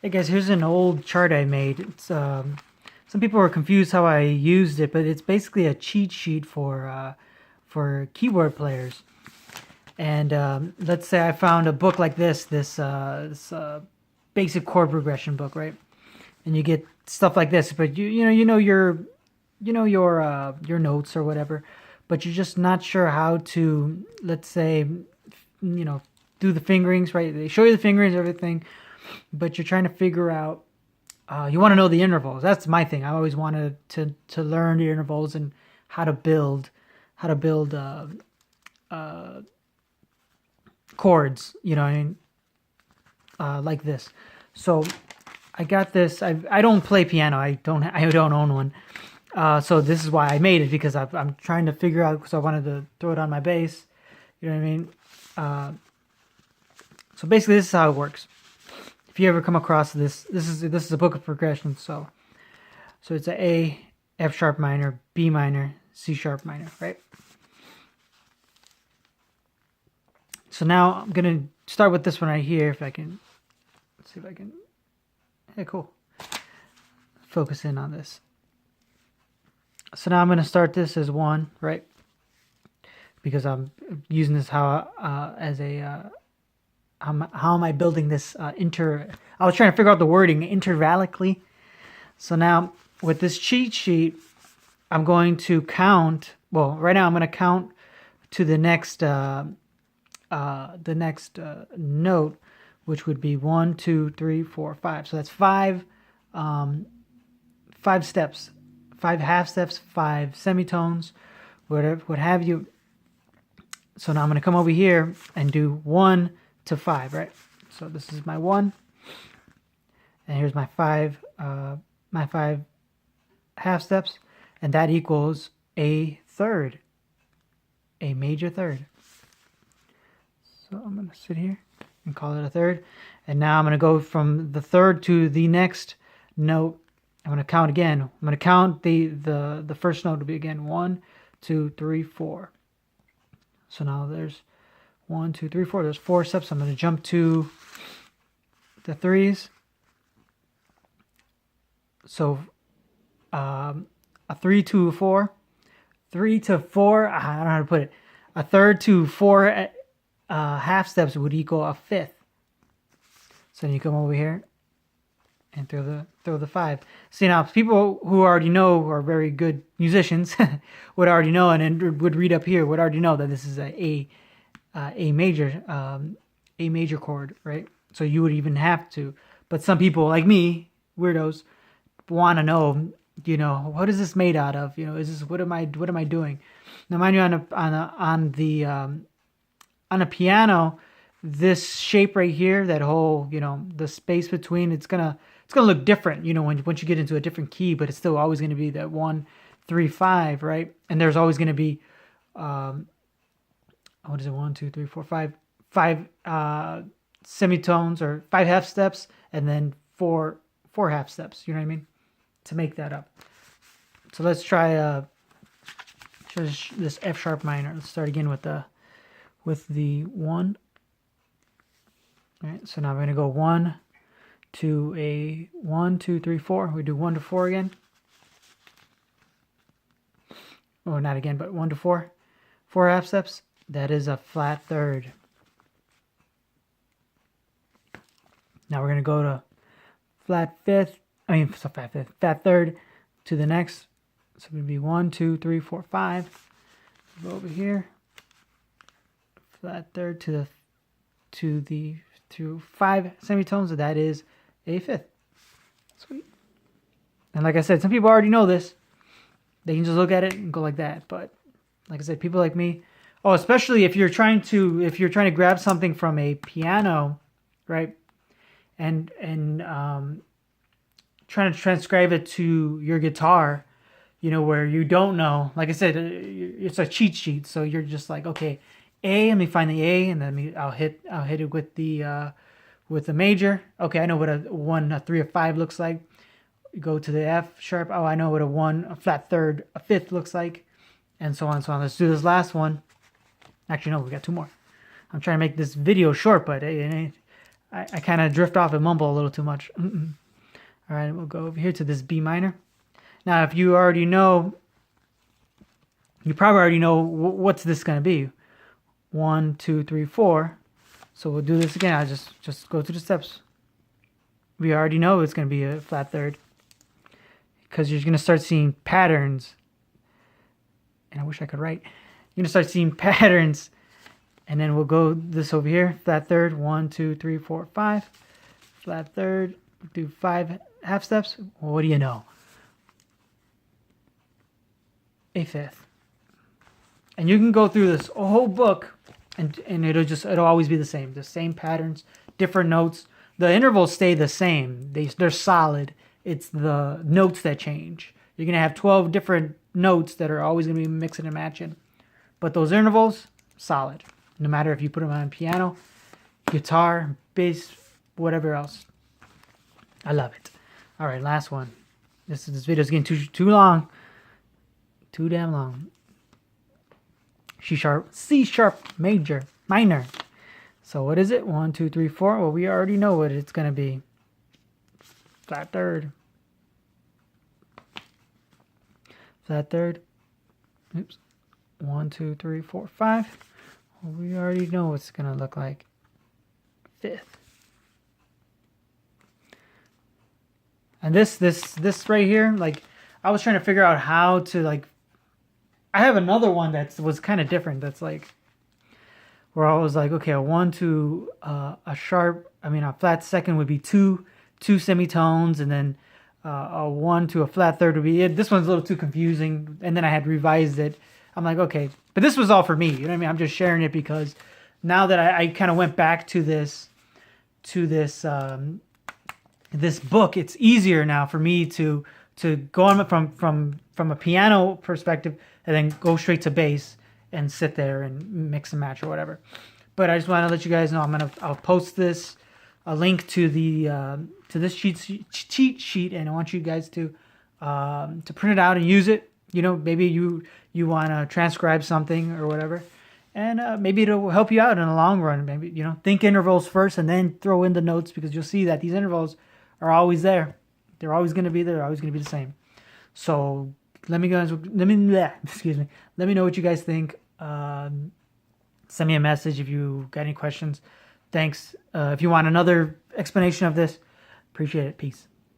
Hey guys, here's an old chart I made. It's some people were confused how I used it, but it's basically a cheat sheet for keyboard players. And let's say I found a book like this basic chord progression book, right? And you get stuff like this, but your notes or whatever, but you're just not sure how to, let's say, do the fingerings, right? They show you the fingerings, everything, but you're trying to figure out. You want to know the intervals. That's my thing. I always wanted to learn the intervals and how to build chords. You know what I mean? Like this. So I got this. I don't play piano. I don't own one. So this is why I made it, because I'm trying to figure out, because I wanted to throw it on my bass. You know what I mean? So basically, this is how it works. If you ever come across this is a book of progressions. So it's A, F sharp minor, B minor, C sharp minor, right? So now I'm gonna start with this one right here. If I can, let's see if I can. Hey, cool. Focus in on this. So now I'm gonna start this as 1, right? Because I'm using this how am I building this I was trying to figure out the wording intervallically. So now with this cheat sheet, I'm going to count. Well, right now I'm going to count to the next note, which would be 1, 2, 3, 4, 5. So that's 5 steps, 5 half steps, 5 semitones, whatever, what have you. So now I'm going to come over here and do 1 to 5, right? So this is my 1, and here's my 5 half steps, and that equals a third, a major third. So I'm going to sit here and call it a third, and now I'm going to go from the third to the next note. I'm going to count again. I'm going to count the first note to be again 1, 2, 3, 4. So now there's 1, 2, 3, 4. There's 4 steps. I'm going to jump to the 3s. So a 3 to 4. 3 to 4. I don't know how to put it. A third to 4 half steps would equal a fifth. So then you come over here and throw the 5. See, now people who already know, are very good musicians, would already know, and would read up here, would already know that this is a major chord, right? So you would even have to. But some people like me, weirdos, want to know, what is this made out of? Is this, what am I doing? Now, mind you, on a piano, this shape right here, that whole, the space between, it's gonna look different, once you get into a different key, but it's still always going to be that 1, 3, 5, right? And there's always going to be what is it? 1, 2, 3, 4, 5 semitones, or 5 half steps, and then four half steps. You know what I mean? To make that up. So let's try this F sharp minor. Let's start again with the 1. All right. So now we're gonna go 1 to a 1, 2, 3, 4. We do 1 to 4 again. Or not again, but 1 to 4. 4 half steps. That is a flat third. Now we're going to go to flat third to the next. So it would be 1, 2, 3, 4, 5. Go over here. Flat third to 5 semitones. So that is a fifth. Sweet. And like I said, some people already know this. They can just look at it and go like that. But like I said, people like me, especially if you're trying to grab something from a piano, right? And trying to transcribe it to your guitar, where you don't know. Like I said, it's a cheat sheet, so you're just like, okay, A. Let me find the A, and then I'll hit it with the major. Okay, I know what a 1, a 3, a 5 looks like. You go to the F sharp. Oh, I know what a 1, a flat third, a fifth looks like, and so on and so on. Let's do this last one. Actually, no, we got 2 more. I'm trying to make this video short, but I kind of drift off and mumble a little too much. All right, we'll go over here to this B minor. Now, if you already know, you probably already know what's this going to be. 1, 2, 3, 4. So we'll do this again. I'll just go through the steps. We already know it's going to be a flat third because you're going to start seeing patterns. And I wish I could write. You're going to start seeing patterns. And then we'll go this over here. Flat third. 1, 2, 3, 4, 5. Flat third. Do 5 half steps. Well, what do you know? A fifth. And you can go through this whole book and it'll always be the same patterns, different notes. The intervals stay the same. They're solid. It's the notes that change. You're going to have 12 different notes that are always going to be mixing and matching. But those intervals, solid. No matter if you put them on piano, guitar, bass, whatever else. I love it. All right, last one. This video is getting too long. Too damn long. C sharp minor. So what is it? 1, 2, 3, 4. Well, we already know what it's going to be. Flat third. Flat third. Oops. 1, 2, 3, 4, 5. Well, we already know what it's going to look like. Fifth. And this right here, like, I was trying to figure out how to, like, I have another one that was kind of different. That's like, where I was like, okay, a 1 to a flat second would be two semitones, and then a 1 to a flat third would be it. This one's a little too confusing, and then I had revised it. I'm like, okay, but this was all for me. You know what I mean? I'm just sharing it because now that I kind of went back to this book, it's easier now for me to go on from a piano perspective and then go straight to bass and sit there and mix and match or whatever. But I just want to let you guys know I'll post a link to this cheat sheet, and I want you guys to print it out and use it. You know, maybe you want to transcribe something or whatever, and maybe it'll help you out in the long run. Maybe, you know, think intervals first and then throw in the notes, because you'll see that these intervals are always there. They're always going to be there. They're always going to be the same. So let me know what you guys think. Send me a message if you got any questions. Thanks. If you want another explanation of this, appreciate it. Peace.